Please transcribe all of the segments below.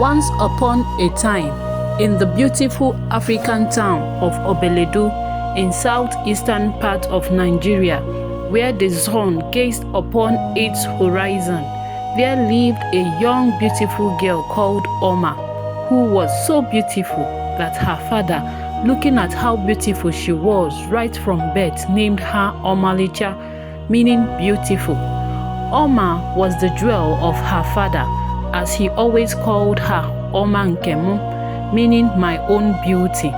Once upon a time, in the beautiful African town of Obeledu in southeastern part of Nigeria, where the sun gazed upon its horizon, there lived a young beautiful girl called Oma, who was so beautiful that her father, looking at how beautiful she was right from birth, named her Omalicha, meaning beautiful. Oma was the jewel of her father, as he always called her Oma Nkemu, meaning my own beauty.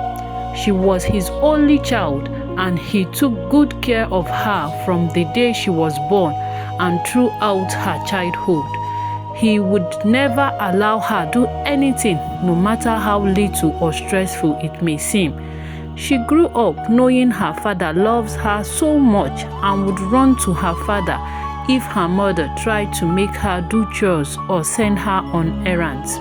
She was his only child, and he took good care of her from the day she was born and throughout her childhood. He would never allow her do anything, no matter how little or stressful it may seem. She grew up knowing her father loves her so much and would run to her father if her mother tried to make her do chores or send her on errands.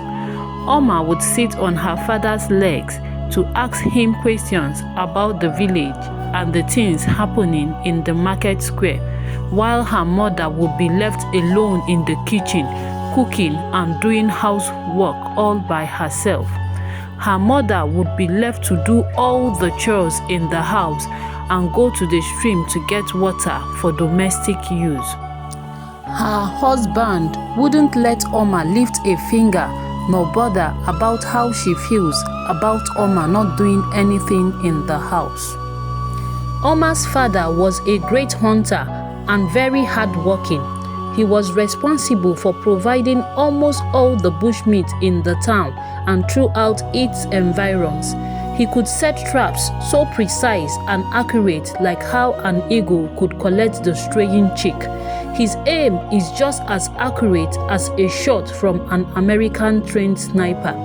Oma would sit on her father's legs to ask him questions about the village and the things happening in the market square, while her mother would be left alone in the kitchen, cooking and doing housework all by herself. Her mother would be left to do all the chores in the house and go to the stream to get water for domestic use. Her husband wouldn't let Oma lift a finger nor bother about how she feels about Oma not doing anything in the house. Oma's father was a great hunter and very hardworking. He was responsible for providing almost all the bushmeat in the town and throughout its environs. He could set traps so precise and accurate, like how an eagle could collect the straying chick. His aim is just as accurate as a shot from an American trained sniper.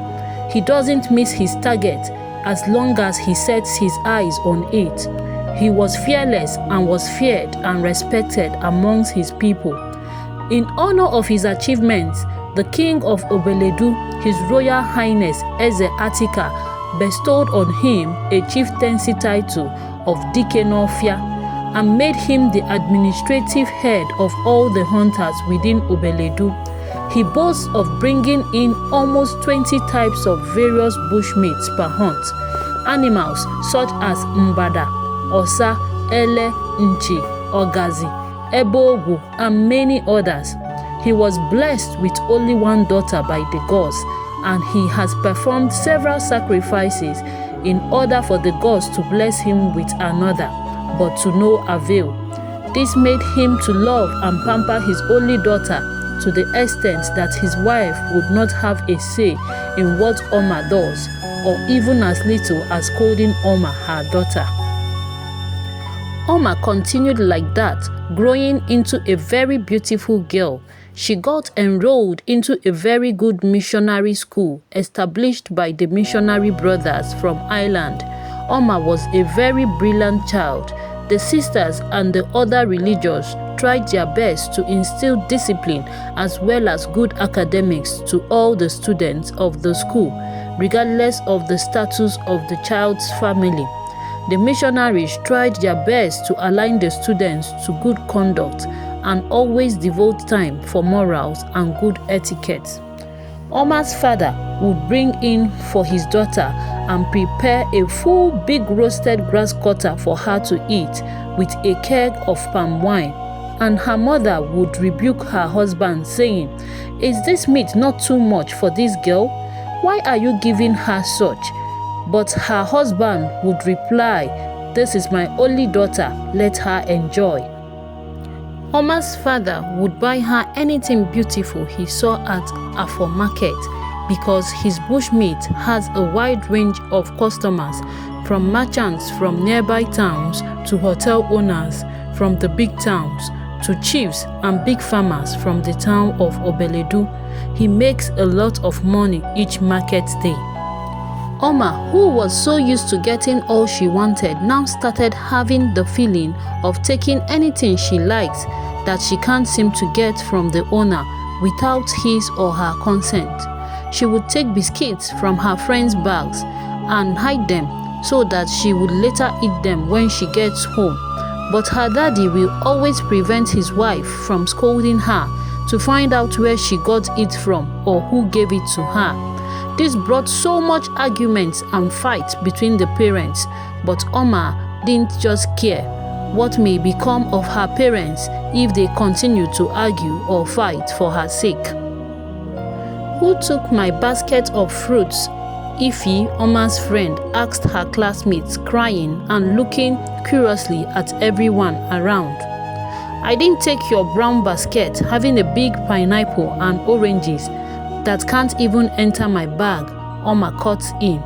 He doesn't miss his target as long as he sets his eyes on it. He was fearless and was feared and respected amongst his people. In honor of his achievements, the king of Obeledu, His Royal Highness Eze Atika, bestowed on him a chieftaincy title of Dike and made him the administrative head of all the hunters within Obeledu. He boasts of bringing in almost 20 types of various bushmeats per hunt, animals such as Mbada, Osa, Ele, Nchi, Ogazi, Ebogu, and many others. He was blessed with only one daughter by the gods, and he has performed several sacrifices in order for the gods to bless him with another, but to no avail. This made him to love and pamper his only daughter to the extent that his wife would not have a say in what Oma does, or even as little as scolding Oma, her daughter. Oma continued like that, growing into a very beautiful girl. She got enrolled into a very good missionary school established by the missionary brothers from Ireland. Oma was a very brilliant child. The sisters and the other religious tried their best to instill discipline as well as good academics to all the students of the school, regardless of the status of the child's family. The missionaries tried their best to align the students to good conduct and always devote time for morals and good etiquette. Oma's father would bring in for his daughter and prepare a full big roasted grass cutter for her to eat with a keg of palm wine, and her mother would rebuke her husband, saying, "Is this meat not too much for this girl? Why are you giving her such?" But her husband would reply, "This is my only daughter, let her enjoy." Oma's father would buy her anything beautiful he saw at Afo Market because his bushmeat has a wide range of customers, from merchants from nearby towns to hotel owners from the big towns to chiefs and big farmers from the town of Obeledu. He makes a lot of money each market day. Oma, who was so used to getting all she wanted, now started having the feeling of taking anything she likes that she can't seem to get from the owner without his or her consent. She would take biscuits from her friends' bags and hide them so that she would later eat them when she gets home. But her daddy will always prevent his wife from scolding her to find out where she got it from or who gave it to her. This brought so much arguments and fights between the parents, but Oma didn't just care what may become of her parents if they continue to argue or fight for her sake. "Who took my basket of fruits?" Ify, Oma's friend, asked her classmates, crying and looking curiously at everyone around. "I didn't take your brown basket having a big pineapple and oranges that can't even enter my bag," Oma cut in.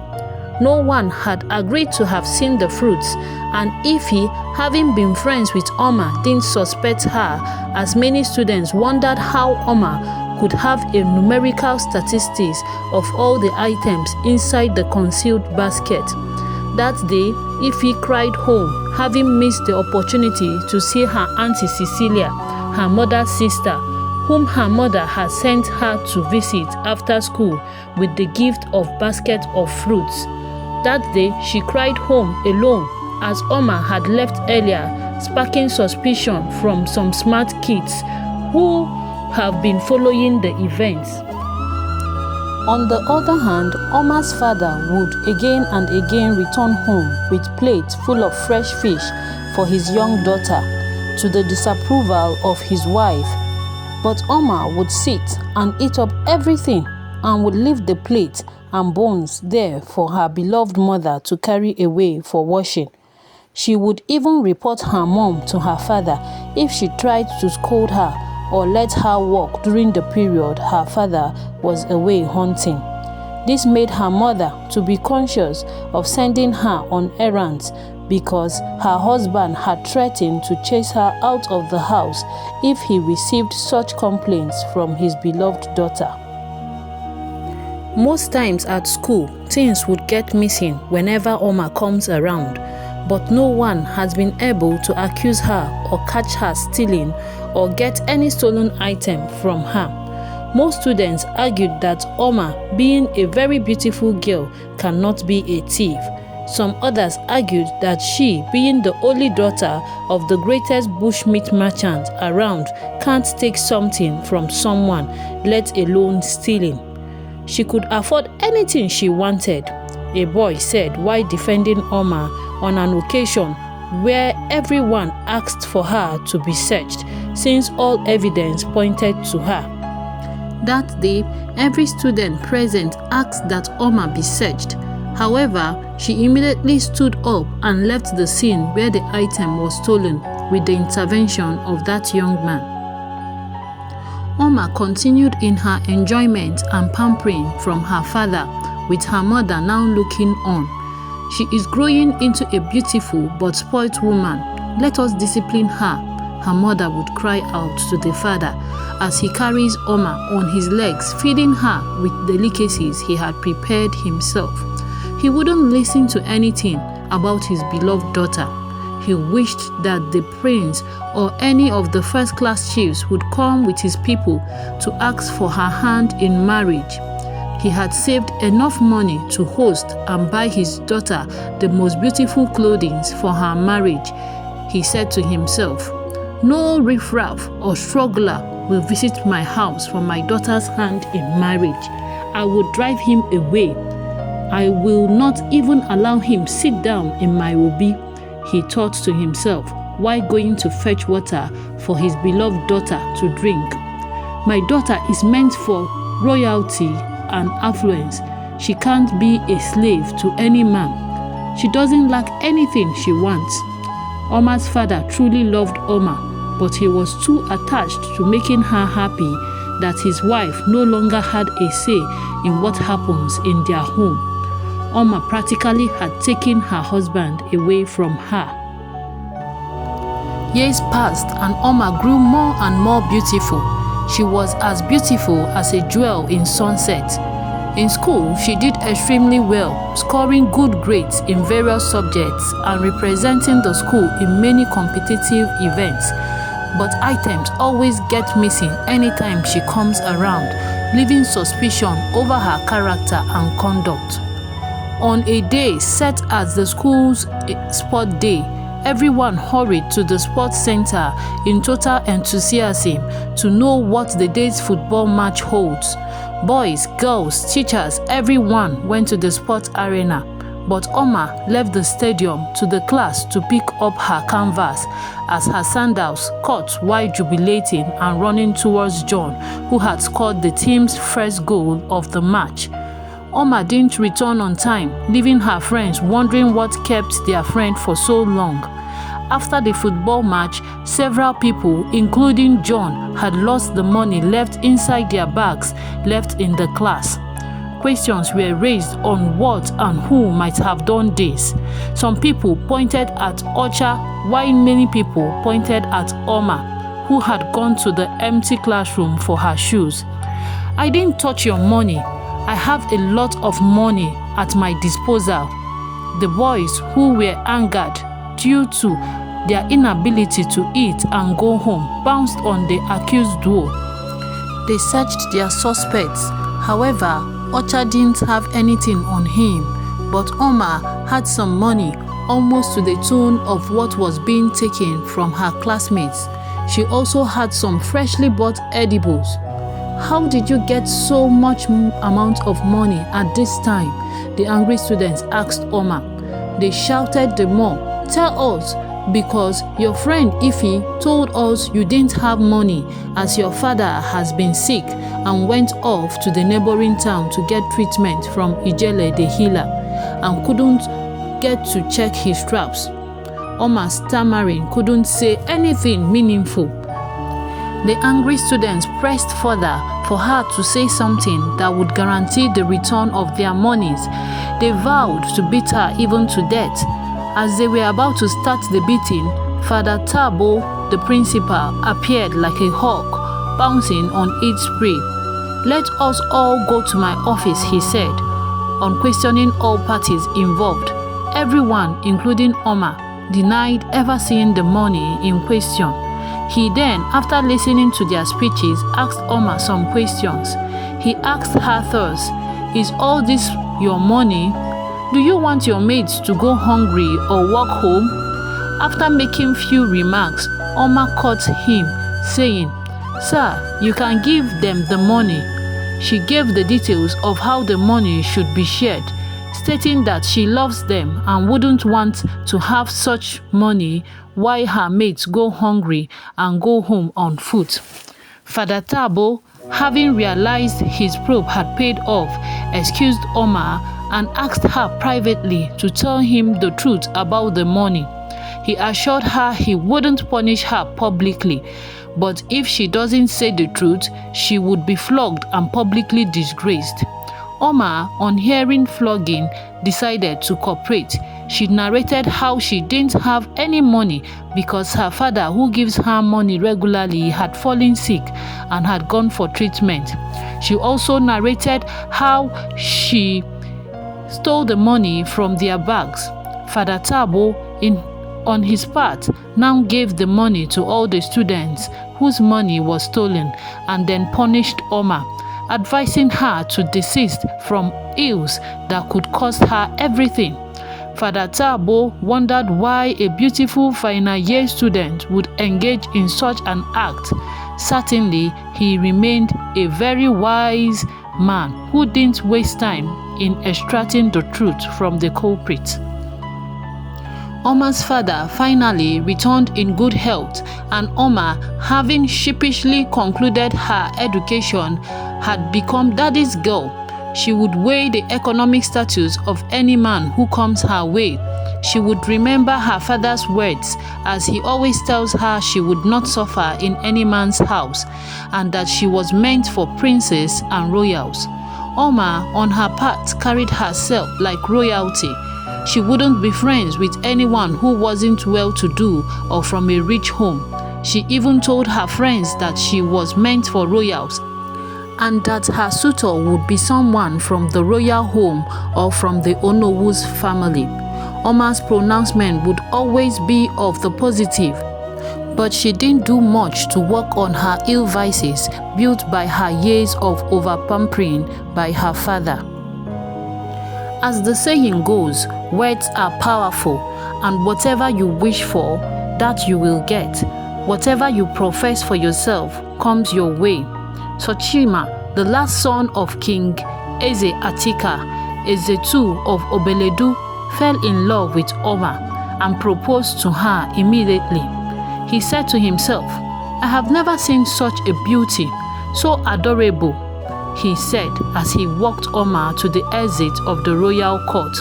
No one had agreed to have seen the fruits, and Ify, having been friends with Oma, didn't suspect her, as many students wondered how Oma could have a numerical statistics of all the items inside the concealed basket. That day, Ify cried home, having missed the opportunity to see her Auntie Cecilia, her mother's sister, whom her mother had sent her to visit after school with the gift of basket of fruits. That day, she cried home alone, as Oma had left earlier, sparking suspicion from some smart kids who have been following the events. On the other hand, Oma's father would again and again return home with plates full of fresh fish for his young daughter, to the disapproval of his wife. But Oma would sit and eat up everything and would leave the plate and bones there for her beloved mother to carry away for washing. She would even report her mom to her father if she tried to scold her or let her work during the period her father was away hunting. This made her mother to be conscious of sending her on errands, because her husband had threatened to chase her out of the house if he received such complaints from his beloved daughter. Most times at school, things would get missing whenever Oma comes around, but no one has been able to accuse her or catch her stealing or get any stolen item from her. Most students argued that Oma, being a very beautiful girl, cannot be a thief. Some others argued that she, being the only daughter of the greatest bushmeat merchant around, can't take something from someone, let alone stealing. She could afford anything she wanted, a boy said while defending Oma on an occasion where everyone asked for her to be searched, since all evidence pointed to her. That day, every student present asked that Oma be searched. However, she immediately stood up and left the scene where the item was stolen with the intervention of that young man. Oma continued in her enjoyment and pampering from her father, with her mother now looking on. "She is growing into a beautiful but spoilt woman. Let us discipline her," her mother would cry out to the father as he carries Oma on his legs, feeding her with delicacies he had prepared himself. He wouldn't listen to anything about his beloved daughter. He wished that the prince or any of the first-class chiefs would come with his people to ask for her hand in marriage. He had saved enough money to host and buy his daughter the most beautiful clothing for her marriage. He said to himself, "No riffraff or struggler will visit my house for my daughter's hand in marriage. I will drive him away. I will not even allow him sit down in my obi," he thought to himself while going to fetch water for his beloved daughter to drink. "My daughter is meant for royalty and affluence. She can't be a slave to any man. She doesn't lack anything she wants." Oma's father truly loved Oma, but he was too attached to making her happy that his wife no longer had a say in what happens in their home. Oma practically had taken her husband away from her. Years passed and Oma grew more and more beautiful. She was as beautiful as a jewel in sunset. In school, she did extremely well, scoring good grades in various subjects and representing the school in many competitive events. But items always get missing anytime she comes around, leaving suspicion over her character and conduct. On a day set as the school's sport day, everyone hurried to the sports center in total enthusiasm to know what the day's football match holds. Boys, girls, teachers, everyone went to the sports arena. But Oma left the stadium to the class to pick up her canvas as her sandals caught while jubilating and running towards John, who had scored the team's first goal of the match. Oma didn't return on time, leaving her friends wondering what kept their friend for so long. After the football match, several people, including John, had lost the money left inside their bags left in the class. Questions were raised on what and who might have done this. Some people pointed at Ocha, while many people pointed at Oma, who had gone to the empty classroom for her shoes. "I didn't touch your money. I have a lot of money at my disposal." The boys, who were angered due to their inability to eat and go home, bounced on the accused door. They searched their suspects. However, Ocha didn't have anything on him, but Oma had some money, almost to the tune of what was being taken from her classmates. She also had some freshly bought edibles. "How did you get so much amount of money at this time?" the angry students asked Oma. They shouted the more, "Tell us, because your friend Ife told us you didn't have money as your father has been sick and went off to the neighboring town to get treatment from Ijele the healer and couldn't get to check his straps." Oma, stammering, couldn't say anything meaningful. The angry students pressed further for her to say something that would guarantee the return of their monies. They vowed to beat her even to death. As they were about to start the beating, Father Tabo, the principal, appeared like a hawk, bouncing on its prey. "Let us all go to my office," he said, on questioning all parties involved. Everyone, including Oma, denied ever seeing the money in question. He then, after listening to their speeches, asked Oma some questions. He asked her thus, "Is all this your money? Do you want your mates to go hungry or walk home?" After making few remarks, Oma caught him, saying, "Sir, you can give them the money." She gave the details of how the money should be shared, stating that she loves them and wouldn't want to have such money while her mates go hungry and go home on foot. Father Tabo, having realized his probe had paid off, excused Oma and asked her privately to tell him the truth about the money. He assured her he wouldn't punish her publicly, but if she doesn't say the truth, she would be flogged and publicly disgraced. Oma, on hearing flogging, decided to cooperate. She narrated how she didn't have any money because her father, who gives her money regularly, had fallen sick and had gone for treatment. She also narrated how she stole the money from their bags. Father Tabo, on his part, now gave the money to all the students whose money was stolen and then punished Oma, advising her to desist from ills that could cost her everything. Father Tabo wondered why a beautiful final year student would engage in such an act. Certainly, he remained a very wise man who didn't waste time in extracting the truth from the culprit. Oma's father finally returned in good health, and Oma, having sheepishly concluded her education had become daddy's girl, she would weigh the economic status of any man who comes her way. She would remember her father's words, as he always tells her she would not suffer in any man's house, and that she was meant for princes and royals. Oma, on her part, carried herself like royalty. She wouldn't be friends with anyone who wasn't well-to-do or from a rich home. She even told her friends that she was meant for royals and that her suitor would be someone from the royal home or from the Onowu's family. Oma's pronouncement would always be of the positive, but she didn't do much to work on her ill vices built by her years of over-pampering by her father. As the saying goes, words are powerful, and whatever you wish for, that you will get. Whatever you profess for yourself comes your way. Sochima, the last son of King Eze Atika, Eze II of Obeledu, fell in love with Oma and proposed to her immediately. He said to himself, "I have never seen such a beauty, so adorable," he said as he walked Oma to the exit of the royal court.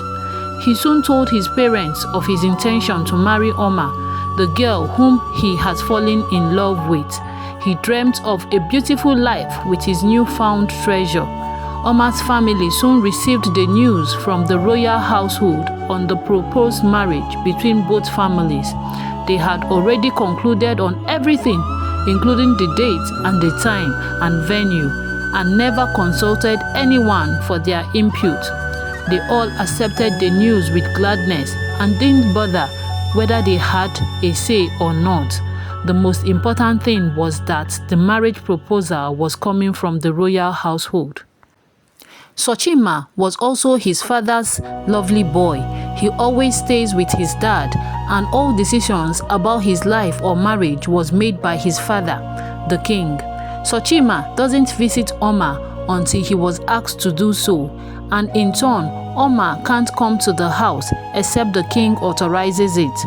He soon told his parents of his intention to marry Oma, the girl whom he had fallen in love with. He dreamt of a beautiful life with his newfound treasure. Oma's family soon received the news from the royal household on the proposed marriage between both families. They had already concluded on everything, including the date and the time and venue, and never consulted anyone for their input. They all accepted the news with gladness and didn't bother whether they had a say or not. The most important thing was that the marriage proposal was coming from the royal household. Sochima was also his father's lovely boy. He always stays with his dad, and all decisions about his life or marriage was made by his father, the king. Sochima doesn't visit Oma until he was asked to do so, and in turn, Oma can't come to the house except the king authorizes it.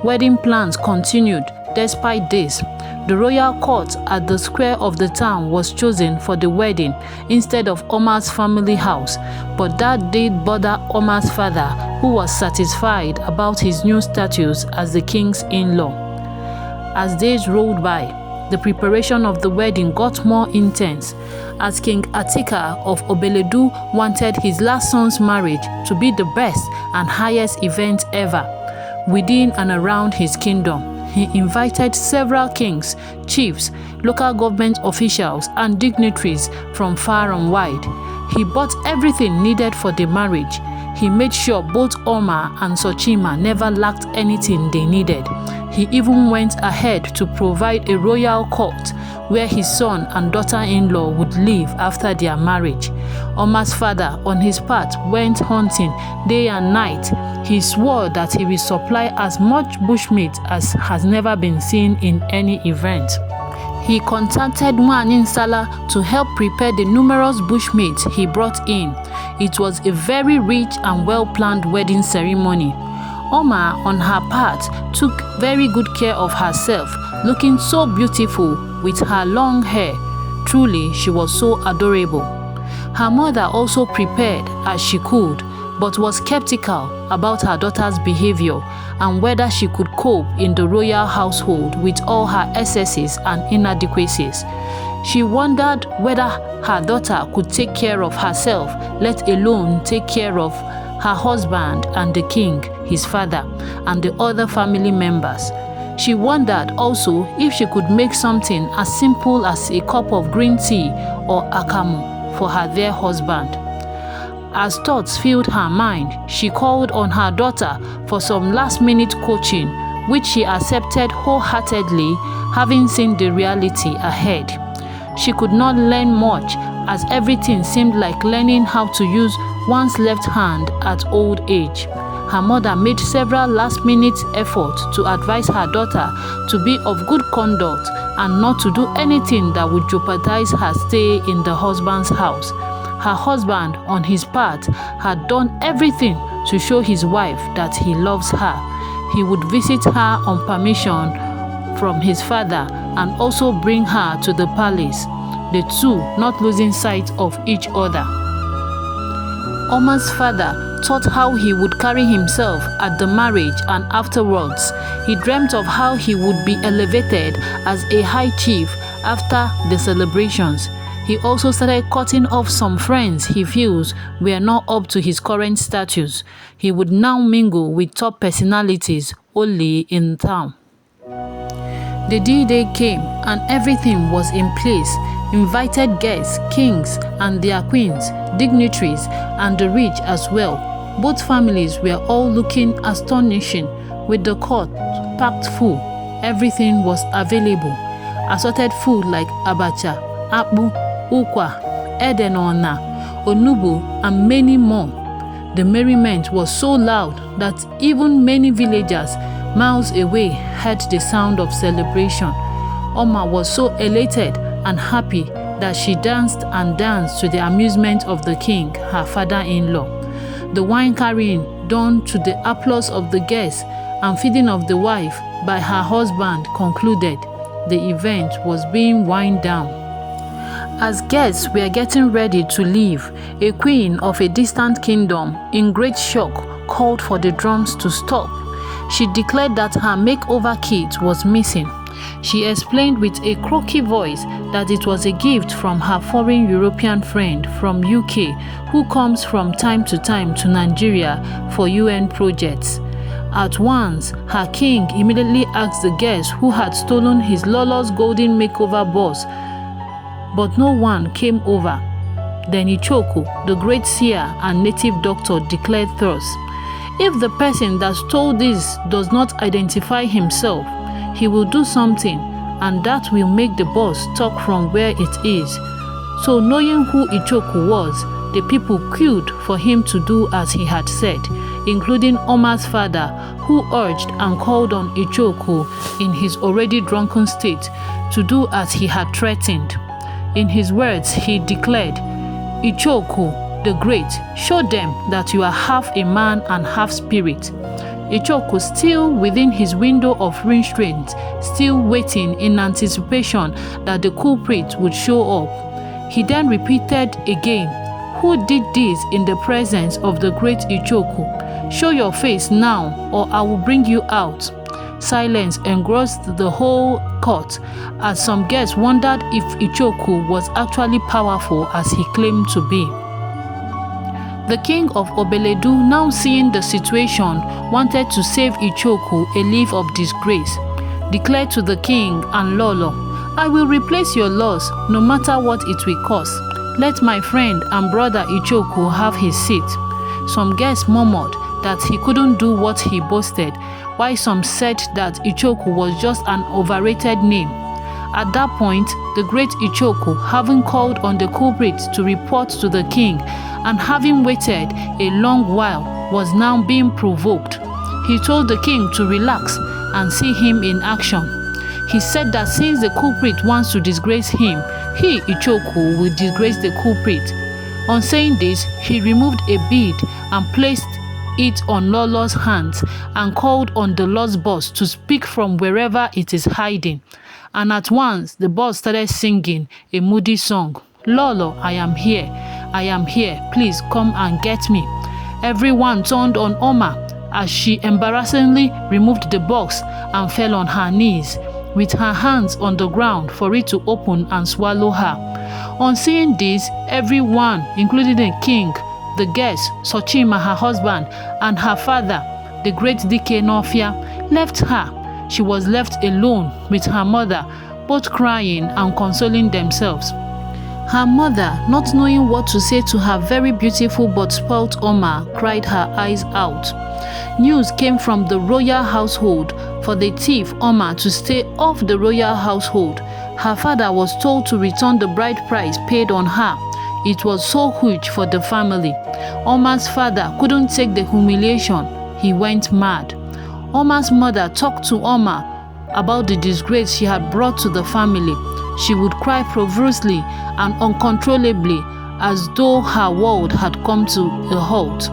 Wedding plans continued despite this. The royal court at the square of the town was chosen for the wedding instead of Oma's family house, but that did bother Oma's father, who was satisfied about his new status as the king's in-law. As days rolled by, the preparation of the wedding got more intense, as King Atika of Obeledu wanted his last son's marriage to be the best and highest event ever. Within and around his kingdom, he invited several kings, chiefs, local government officials, and dignitaries from far and wide. He bought everything needed for the marriage. He made sure both Oma and Sochima never lacked anything they needed. He even went ahead to provide a royal court where his son and daughter-in-law would live after their marriage. Oma's father, on his part, went hunting day and night. He swore that he will supply as much bushmeat as has never been seen in any event. He contacted Nwaanyị Nsala to help prepare the numerous bushmeat he brought in. It was a very rich and well-planned wedding ceremony. Oma, on her part, took very good care of herself, looking so beautiful with her long hair. Truly, she was so adorable. Her mother also prepared as she could, but was skeptical about her daughter's behavior and whether she could cope in the royal household with all her excesses and inadequacies. She wondered whether her daughter could take care of herself, let alone take care of her husband and the king, his father, and the other family members. She wondered also if she could make something as simple as a cup of green tea or akamu for her dear husband. As thoughts filled her mind, she called on her daughter for some last-minute coaching, which she accepted wholeheartedly, having seen the reality ahead. She could not learn much, as everything seemed like learning how to use one's left hand at old age. Her mother made several last-minute efforts to advise her daughter to be of good conduct and not to do anything that would jeopardize her stay in the husband's house. Her husband, on his part, had done everything to show his wife that he loves her. He would visit her on permission from his father and also bring her to the palace, the two not losing sight of each other. Oma's father thought how he would carry himself at the marriage and afterwards. He dreamt of how he would be elevated as a high chief after the celebrations. He also started cutting off some friends he feels were not up to his current status. He would now mingle with top personalities only in town. The D-Day came and everything was in place. Invited guests, kings and their queens, dignitaries and the rich as well. Both families were all looking astonishing with the court packed full. Everything was available. Assorted food like abacha, akpu, ukwa, edenona, onubu and many more. The merriment was so loud that even many villagers miles away heard the sound of celebration. Oma was so elated and happy that she danced and danced to the amusement of the king, her father-in-law. The wine carrying done to the applause of the guests and feeding of the wife by her husband concluded. The event was being wound down. As guests were getting ready to leave, a queen of a distant kingdom, in great shock, called for the drums to stop. She declared that her makeover kit was missing. She explained with a croaky voice that it was a gift from her foreign European friend from UK who comes from time to time to Nigeria for UN projects. At once, her king immediately asked the guests who had stolen his Lolo's golden makeover boss, but no one came over. Then Ichoku, the great seer and native doctor, declared thus: "If the person that stole this does not identify himself, he will do something, and that will make the boss talk from where it is." So knowing who Ichoku was, the people queued for him to do as he had said, including Oma's father, who urged and called on Ichoku in his already drunken state to do as he had threatened. In his words, he declared, "Ichoku the Great, show them that you are half a man and half spirit." Ichoku, still within his window of restraint, still waiting in anticipation that the culprit would show up. He then repeated again, "Who did this in the presence of the great Ichoku? Show your face now, or I will bring you out." Silence engrossed the whole court, as some guests wondered if Ichoku was actually powerful as he claimed to be. The king of Obeledu, now seeing the situation, wanted to save Ichoku a leave of disgrace. Declared to the king and Lolo, "I will replace your loss no matter what it will cost. Let my friend and brother Ichoku have his seat." Some guests murmured that he couldn't do what he boasted, while some said that Ichoku was just an overrated name. At that point, the great Ichoku, having called on the culprit to report to the king and having waited a long while, was now being provoked. He told the king to relax and see him in action. He said that since the culprit wants to disgrace him, he, Ichoku, will disgrace the culprit. On saying this, he removed a bead and placed it on Lolo's hands and called on the lost boss to speak from wherever it is hiding. And at once, the boss started singing a moody song. "Lolo, I am here. I am here. Please come and get me." Everyone turned on Oma as she embarrassingly removed the box and fell on her knees, with her hands on the ground for it to open and swallow her. On seeing this, everyone, including the king, the guests, Sochima, her husband, and her father, the great Dike Nofia, left her. She was left alone with her mother, both crying and consoling themselves. Her mother, not knowing what to say to her very beautiful but spoilt Oma, cried her eyes out. News came from the royal household for the thief Oma to stay off the royal household. Her father was told to return the bride price paid on her. It was so huge for the family. Oma's father couldn't take the humiliation. He went mad. Oma's mother talked to Oma about the disgrace she had brought to the family. She would cry profusely and uncontrollably, as though her world had come to a halt.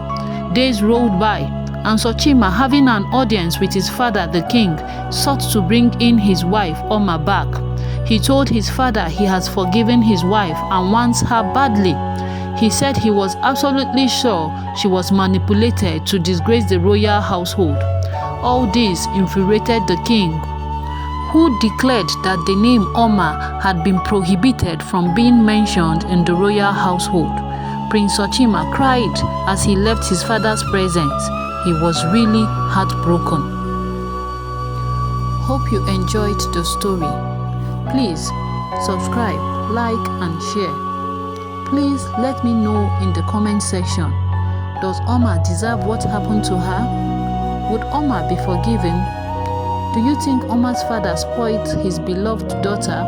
Days rolled by, and Sochima, having an audience with his father the king, sought to bring in his wife Oma back. He told his father he has forgiven his wife and wants her badly. He said he was absolutely sure she was manipulated to disgrace the royal household. All this infuriated the king, who declared that the name Oma had been prohibited from being mentioned in the royal household. Prince Sochima cried as he left his father's presence. He was really heartbroken. Hope you enjoyed the story. Please subscribe, like and share. Please let me know in the comment section. Does Oma deserve what happened to her? Would Oma be forgiven? Do you think Oma's father spoiled his beloved daughter?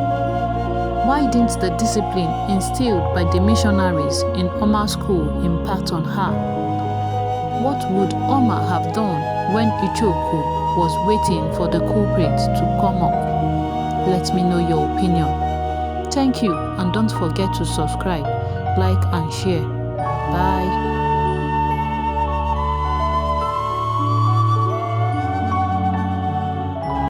Why didn't the discipline instilled by the missionaries in Oma's school impact on her? What would Omar have done when Ichoku was waiting for the culprit to come up? Let me know your opinion. Thank you, and don't forget to subscribe, like and share. Bye.